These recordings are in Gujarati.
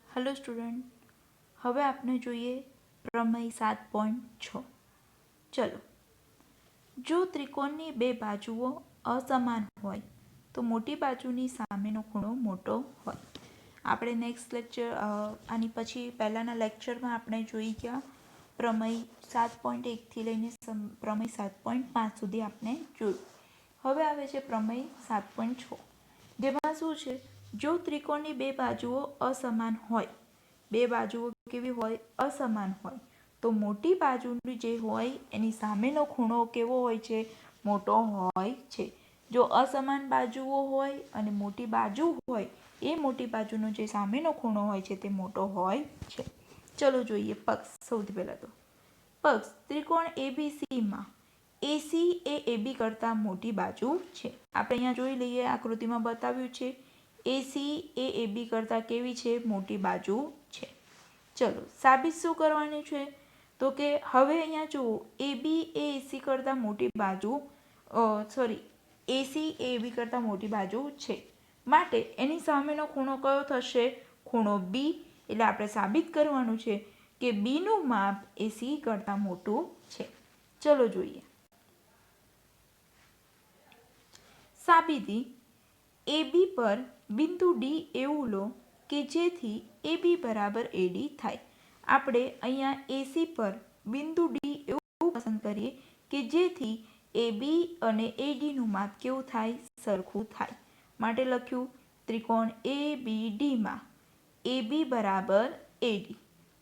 हेलो स्टूडेंट, હવે આપણે જોઈએ પ્રમેય 7.6। ચલો, જો ત્રિકોણની બે બાજુઓ અસમાન હોય તો મોટી બાજુની સામેનો ખૂણો મોટો હોય। આપણે નેક્સ્ટ લેક્ચર આની પછી પહેલાંના લેક્ચરમાં આપણે જોઈ ગયા પ્રમેય 7.1થી લઈને પ્રમેય 7.5 સુધી આપણે જોયું। હવે આવે છે પ્રમેય 7.6, જેમાં શું છે, જો ત્રિકોણની બે બાજુઓ અસમાન હોય, બે બાજુઓ કેવી હોય? અસમાન હોય, તો મોટી બાજુની જે હોય એની સામેનો ખૂણો કેવો હોય છે? મોટો હોય છે। જો અસમાન બાજુઓ હોય અને મોટી બાજુ હોય, એ મોટી બાજુનો જે સામેનો ખૂણો હોય છે તે મોટો હોય છે। ચલો જોઈએ પક્ષ। સૌથી પહેલા તો પક્ષ ત્રિકોણ એબીસીમાં એસી એ એબી કરતાં મોટી બાજુ છે। આપણે અહીંયા જોઈ લઈએ, આકૃતિમાં બતાવ્યું છે એસી એ એબી કરતાં કેવી છે? મોટી બાજુ છે। ચલો સાબિત શું કરવાનું છે? તો કે હવે અહીંયા જુઓ, એબી એ એસી કરતાં મોટી બાજુ એસી એ એબી કરતાં મોટી બાજુ છે, માટે એની સામેનો ખૂણો કયો થશે? ખૂણો બી। એટલે આપણે સાબિત કરવાનું છે કે બીનું માપ એસી કરતાં મોટું છે। ચલો જોઈએ સાબિતી। એબી પર બિંદુ ડી એવું લો કે જેથી એબી બરાબર એડી થાય। આપણે અહીંયા એસી પર બિંદુ ડી એવું પસંદ કરીએ કે જેથી એબી અને એડીનું માપ કેવું થાય? સરખું થાય। માટે લખ્યું ત્રિકોણ એબીડીમાં એબી બરાબર એડી,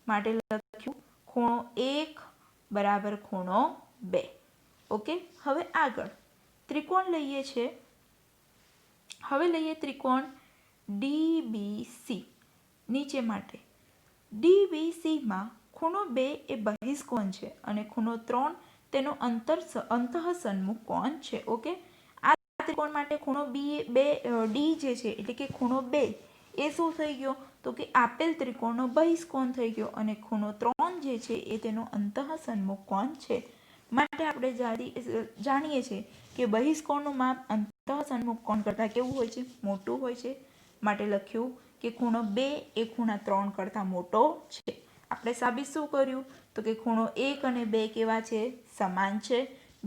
માટે લખ્યું ખૂણો 1 બરાબર ખૂણો 2। ઓકે, હવે આગળ ત્રિકોણ લઈએ છે। હવે લઈએ ત્રિકોણ ડીબીસી નીચે માટે। ડીબીસીમાં ખૂણો 2 એ બહિષ્કોણ છે અને ખૂણો 3 તેનો અંતઃસન્મુખ કોણ છે। ઓકે, આ ત્રિકોણ માટે ખૂણો ડી જે છે એટલે કે ખૂણો 2 એ શું થઈ ગયો? તો કે આપેલ ત્રિકોણનો બહિષ્કોણ થઈ ગયો અને ખૂણો 3 જે છે એ તેનો અંતઃસન્મુખ કોણ છે। માટે આપણે જાણીએ છીએ કે બહિષ્કોણનું માપ અંતઃસન્મુખ કોણ કરતાં કેવું હોય છે? મોટું હોય છે। માટે લખ્યું કે ખૂણો 2 એ ખૂણા 3 કરતાં મોટો છે। આપણે સાબિત શું કર્યું? તો કે ખૂણો 1 અને 2 કેવા છે? સમાન છે।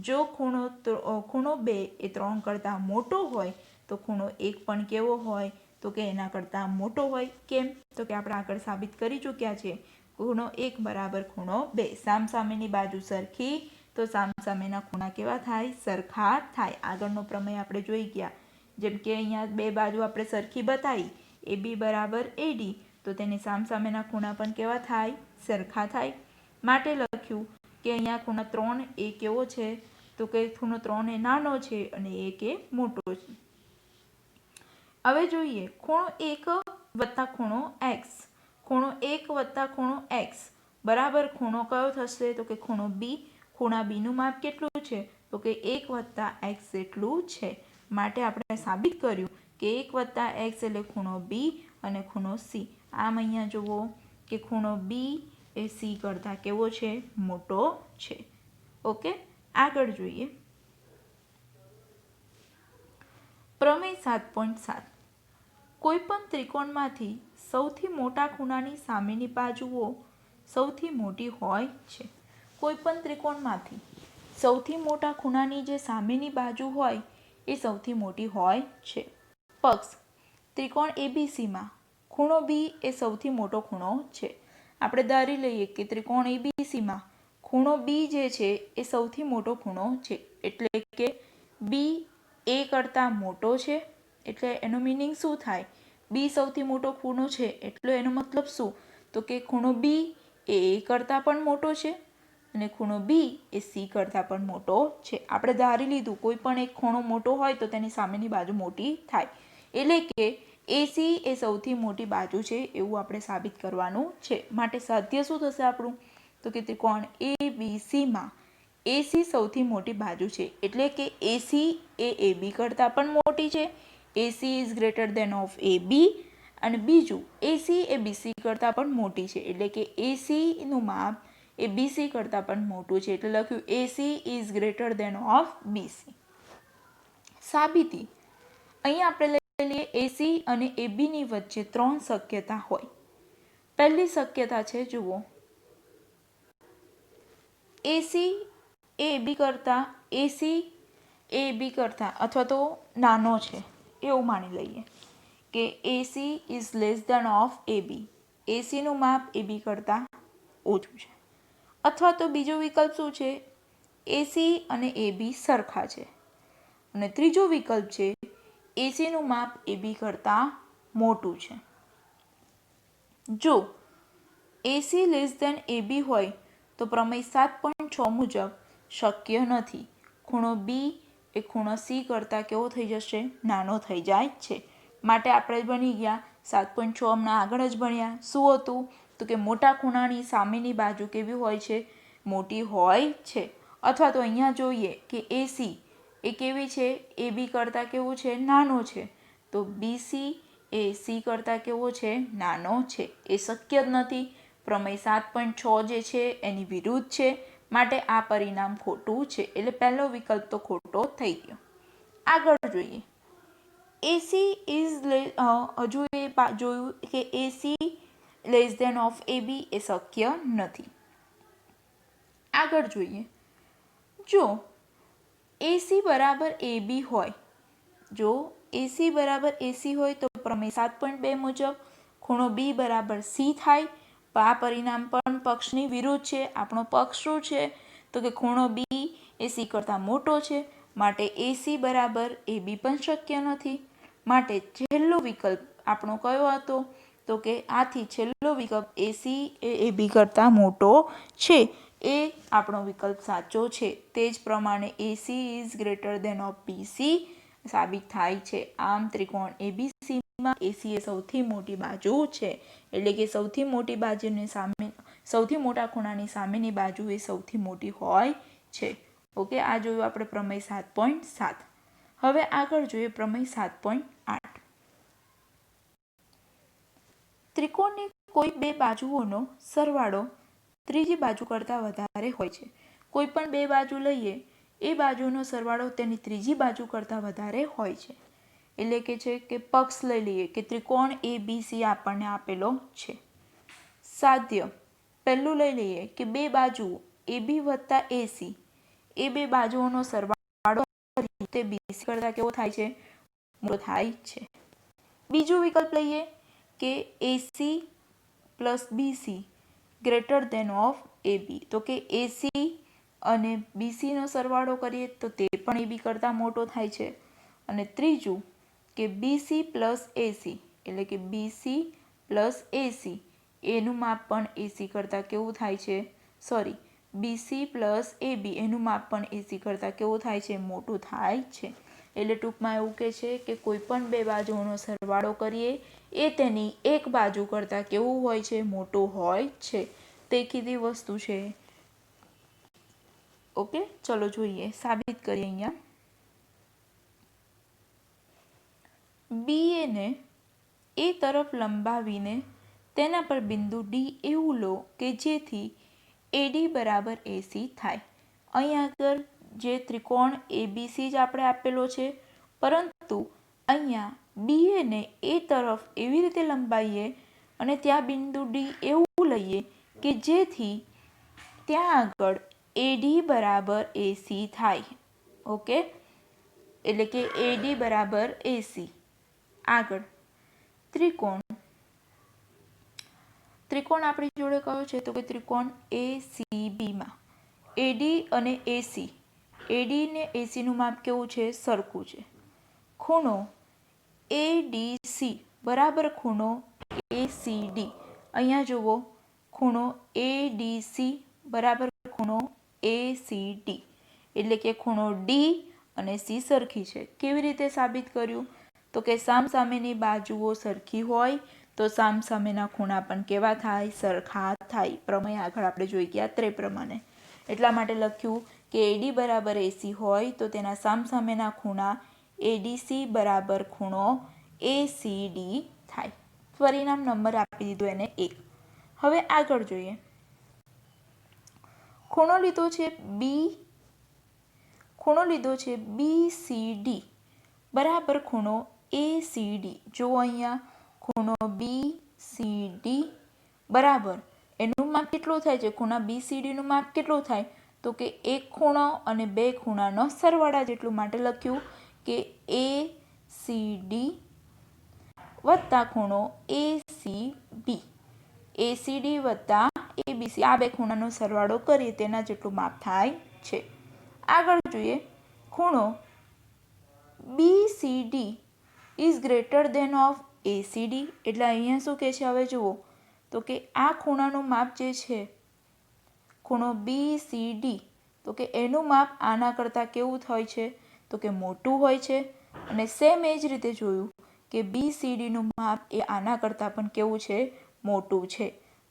જો ખૂણો 2 એ 3 કરતાં મોટો હોય તો ખૂણો 1 પણ કેવો હોય? તો કે એના કરતાં મોટો હોય। કેમ? તો કે આપણે આગળ સાબિત કરી ચૂક્યા છે ખૂણો 1 બરાબર ખૂણો 2। સામસામેની બાજુ સરખી તો સામસામેના ખૂણા કેવા થાય? સરખા થાય। આગળનો પ્રમેય આપણે જોઈ ગયા, જેમ કે અહીંયા બે બાજુ આપણે સરખી બતાવી, એબી બરાબર એડી, તો તેની સામસામેના ખૂણા પણ કેવા થાય? સરખા થાય। માટે લખ્યું કે અહીંયા ખૂણો 3 એ કેવો છે? તો કે ખૂણો 3 એ નાનો છે અને 1 એ મોટો છે। હવે જોઈએ ખૂણો 1 વત્તા ખૂણો એક્સ। ખૂણો 1 વત્તા ખૂણો એક્સ બરાબર ખૂણો કયો થશે? તો કે ખૂણો બી। ખૂણા બીનું માપ કેટલું છે? તો કે 1 વત્તા એક્સ જેટલું છે। માટે આપણે સાબિત કર્યું કે 1 વત્તા એક્સ એટલે ખૂણો બી અને ખૂણો સી। આમ અહીંયા જુઓ કે ખૂણો બી એ સી કરતાં કેવો છે? મોટો છે। ઓકે, આગળ જોઈએ પ્રમેય 7.7। કોઈપણ ત્રિકોણમાંથી સૌથી મોટા ખૂણાની સામેની બાજુઓ સૌથી મોટી હોય છે। કોઈપણ ત્રિકોણમાંથી સૌથી મોટા ખૂણાની જે સામેની બાજુ હોય એ સૌથી મોટી હોય છે। પક્ષ ત્રિકોણ એબીસીમાં ખૂણો બી એ સૌથી મોટો ખૂણો છે। આપણે ધારી લઈએ કે ત્રિકોણ એબીસીમાં ખૂણો બી જે છે એ સૌથી મોટો ખૂણો છે, એટલે કે બી એ કરતાં મોટો છે। એટલે એનો મિનિંગ શું થાય? બી સૌથી મોટો ખૂણો છે એટલે એનો મતલબ શું? તો કે ખૂણો બી એ કરતાં પણ મોટો છે અને ખૂણો બી એ સી કરતાં પણ મોટો છે। આપણે ધારી લીધું કોઈ પણ એક ખૂણો મોટો હોય તો તેની સામેની બાજુ મોટી થાય, એટલે કે એસી એ સૌથી મોટી બાજુ છે એવું આપણે સાબિત કરવાનું છે। માટે સાધ્ય શું થશે આપણું? તો કે ત્રિકોણ એબીસીમાં એસી સૌથી મોટી બાજુ છે, એટલે કે એસી એ એબી કરતાં પણ મોટી છે। AC is greater than of AB, અને બીજું એસી એ બીસી કરતાં પણ મોટી છે, એટલે કે એસીનું માપ એ બીસી કરતાં પણ મોટું છે। એટલે લખ્યું એસી is greater than of BC. સાબિતી। અહીંયા આપણે લઈ લઈએ એસી અને એબીની વચ્ચે 3 શક્યતા હોય। પહેલી શક્યતા છે, જુઓ, એસી એ બી કરતાં અથવા તો નાનો છે એવું માની લઈએ કે AC is less than of AB, એસીનું માપ એબી કરતાં ઓછું છે. અથવા તો બીજો વિકલ્પ શું છે, એસી અને એબી સરખા છે. અને ત્રીજો વિકલ્પ છે, એસીનું માપ એબી કરતાં મોટું છે. જો એસી લેસ દેન એબી હોય તો પ્રમેય 7.6 મુજબ શક્ય નથી. ખૂણો બી એ ખૂણો સી કરતાં કેવો થઈ જશે, નાનો થઈ જાય છે. માટે આપણે બની ગયા 7.6 હમણાં આગળ જ ભણ્યા. શું હતું તો કે મોટા ખૂણાની સામેની બાજુ કેવી હોય છે, મોટી હોય છે. અથવા તો અહીંયા જોઈએ કે એસી એ કેવી છે, એબી કરતાં કેવું છે, નાનો છે. તો બીસી એ સી કરતાં કેવો છે, નાનો છે. એ શક્ય જ નથી. પ્રમેય 7.6 જે છે એની વિરુદ્ધ છે. માટે આ પરિણામ ખોટું છે. એટલે પહેલો વિકલ્પ તો ખોટો થઈ ગયો. આગળ જોઈએ, એસી ઇઝ હજુ એ જોયું કે એસી લેસ દેન ઓફ એબી એ શક્ય નથી. આગળ જોઈએ, જો એસી બરાબર એબી હોય, જો એસી બરાબર એસી હોય તો પ્રમેય 7.2 મુજબ ખૂણો બી બરાબર સી થાય. આ પરિણામ પણ પક્ષની વિરુદ્ધ છે. આપણો પક્ષ શું છે તો કે ખૂણો બી એ સી કરતાં મોટો છે. માટે એસી બરાબર એબી પણ શક્ય નથી. માટે છેલ્લો વિકલ્પ આપણો કયો હતો તો કે આથી છેલ્લો વિકલ્પ એસી એ એબી કરતાં મોટો છે એ આપણો વિકલ્પ સાચો છે. તે જ પ્રમાણે એસી is greater than of BC સાબિત થાય છે. આમ ત્રિકોણ એબીસીમાં એસી એ સૌથી મોટી બાજુ છે. એટલે કે સૌથી મોટી બાજુની સામે સૌથી મોટા ખૂણાની સામેની બાજુ એ સૌથી મોટી હોય છે. ઓકે, આ જોયું આપણે પ્રમેય 7.7. હવે આગળ જોઈએ પ્રમેય 7.8. ત્રિકોણની કોઈ બે બાજુઓનો સરવાળો ત્રીજી બાજુ કરતાં વધારે હોય છે. કોઈ પણ બે બાજુ લઈએ એ બાજુનો સરવાળો તેની ત્રીજી બાજુ કરતાં વધારે હોય છે. એટલે કે છે કે પક્ષ લઈ લઈએ કે ત્રિકોણ એ બી સી આપણને આપેલો છે. સાધ્ય પહેલું લઈ લઈએ કે બે બાજુઓ એબી વત્તા એસી એ બે બાજુઓનો સરવાળો તે બીસી કરતાં કેવો થાય છે, મોટો થાય છે. બીજો વિકલ્પ લઈએ કે AC plus BC greater than of AB, તો કે એસી અને બીસીનો સરવાળો કરીએ તો તે પણ એબી કરતાં મોટો થાય છે. અને ત્રીજું કે બીસી પ્લસ એસી એટલે કે બીસી પ્લસ એસી એનું માપ પણ એસી કરતાં કેવું થાય છે, બીસી પ્લસ એબી એનું માપ પણ એસી કરતાં કેવું થાય છે, મોટું થાય છે. એટલે ટૂંકમાં એવું કહે છે કે કોઈ પણ બે બાજુઓનો સરવાળો કરીએ એ તેની એક બાજુ કરતાં કેવું હોય છે, મોટું હોય છે. દેખીતી વસ્તુ છે. ઓકે, ચલો જોઈએ, સાબિત કરીએ. અહીંયા બી ને એ તરફ લંબાવીને તેના પર બિંદુ ડી એવું લો કે જેથી એડી બરાબર એસી થાય. અહીં આગળ જે ત્રિકોણ એબીસી જ આપણે આપેલો છે, પરંતુ અહીંયા બી ને એ તરફ એવી રીતે લંબાવીએ અને ત્યાં બિંદુ ડી એવું લઈએ કે જેથી ત્યાં આગળ એડી બરાબર એસી થાય. ઓકે, એટલે કે એડી બરાબર એસી. આગળ ત્રિકોણ આપણી જોડે કયો છે તો કે ત્રિકોણ એસીબીમાં એડી અને એડી ને એસીનું માપ કેવું છે, સરખું છે. ખૂણો એડીસી બરાબર ખૂણો એસીડી. અહીંયા જુઓ, ખૂણો એડીસી બરાબર ખૂણો એસીડી એટલે કે ખૂણો ડી અને સી સરખી છે. કેવી રીતે સાબિત કર્યું તો કે સામસામેની બાજુઓ સરખી હોય તો સામસામેના ખૂણા પણ કેવા થાય, સરખા થાય. પ્રમેય આગળ આપણે જોઈ ગયા તે પ્રમાણે. એટલા માટે લખ્યું કે એડી બરાબર એસી હોય તો તેના સામસામેના ખૂણા એડીસી બરાબર ખૂણો એસીડી થાય. પરિણામ નંબર આપી દીધો એને 1. હવે આગળ જોઈએ, ખૂણો લીધો છે બીસીડી બરાબર ખૂણો એસીડી. જો અહીંયા ખૂણો બીસીડી બરાબર એનું માપ કેટલું થાય છે, ખૂણા BCDનું માપ કેટલું થાય, તો કે એક ખૂણો અને બે ખૂણાનો સરવાળા જેટલું. માટે લખ્યું કે ACD વત્તા ખૂણો ACB, ACD વત્તા ABC, આ બે ખૂણાનો સરવાળો કરીએ તેના જેટલું માપ થાય છે. આગળ જોઈએ, ખૂણો BCD is greater than of ACD, એટલે અહીંયા શું કહે છે, હવે જુઓ તો કે આ ખૂણાનું માપ જે છે ખૂણો BCD, તો કે એનું માપ આના કરતાં કેવું હોય છે, તો કે મોટું હોય છે. અને સેમ એ જ રીતે જોયું કે BCDનું માપ એ આના કરતાં પણ કેવું છે, મોટું છે.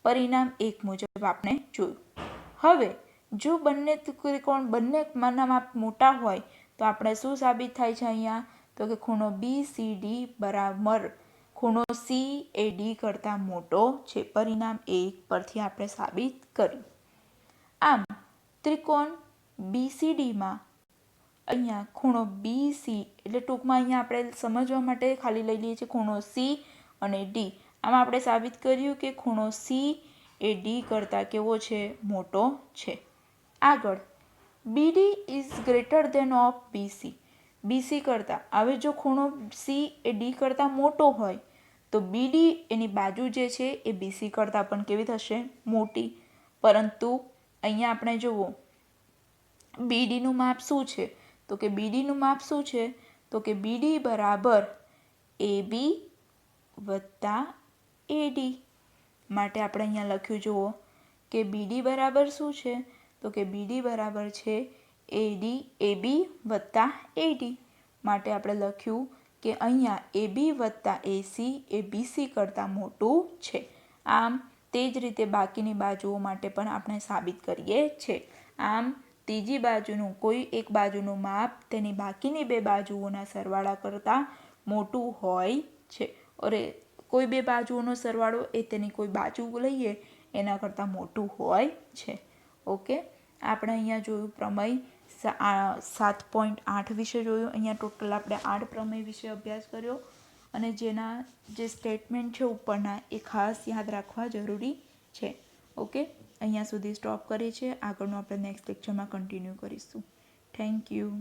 પરિણામ 1 મુજબ આપણે જોયું. હવે જો બંને ત્રિકોણ બંનેના માપ મોટા હોય તો આપણે શું સાબિત થાય છે અહીંયા, તો કે ખૂણો BCD બરાબર ખૂણો CAD કરતાં મોટો છે. પરિણામ 1 પરથી આપણે સાબિત કર્યું. આમ ત્રિકોણ BCDમાં અહીંયા ખૂણો BC, એટલે ટૂંકમાં અહીંયા આપણે સમજવા માટે ખાલી લઈ લઈએ છીએ ખૂણો C અને D. આમાં આપણે સાબિત કર્યું કે ખૂણો C એ D કરતાં કેવો છે, મોટો છે. આગળ BD is greater than of BC, BC કરતાં. હવે જો ખૂણો C એ D કરતાં મોટો હોય તો BD એની બાજુ જે છે એ BC કરતાં પણ કેવી થશે, મોટી. પરંતુ અહીંયા આપણે જુઓ BDનું માપ શું છે, તો કે BDનું માપ શું છે, તો કે BD બરાબર AB વત્તા AD. માટે આપણે અહીંયા લખ્યું જુઓ કે BD બરાબર શું છે, તો કે BD બરાબર છે AB વત્તા AD. માટે આપણે લખ્યું કે અહીંયા AB વત્તા AC એ BC કરતાં મોટું છે. આમ તે જ રીતે બાકીની બાજુઓ માટે પણ આપણે સાબિત કરીએ છીએ. આમ ત્રીજી બાજુનું કોઈ એક બાજુનું માપ તેની બાકીની બે બાજુઓના સરવાળા કરતાં મોટું હોય છે. અરે કોઈ બે બાજુઓનો સરવાળો એ તેની કોઈ બાજુ લઈએ એના કરતાં મોટું હોય છે. ઓકે, આપણે અહીંયા જોયું પ્રમેય 7.8 વિશે જોયું. અહીંયા ટોટલ આપણે 8 પ્રમેય વિશે અભ્યાસ કર્યો અને જેના જે સ્ટેટમેન્ટ છે ઉપરના એ ખાસ યાદ રાખવા જરૂરી છે. ઓકે, અહીંયા સુધી સ્ટોપ કરીએ છીએ. આગળનું આપણે નેક્સ્ટ લેક્ચરમાં કન્ટિન્યુ કરીશું. Thank you.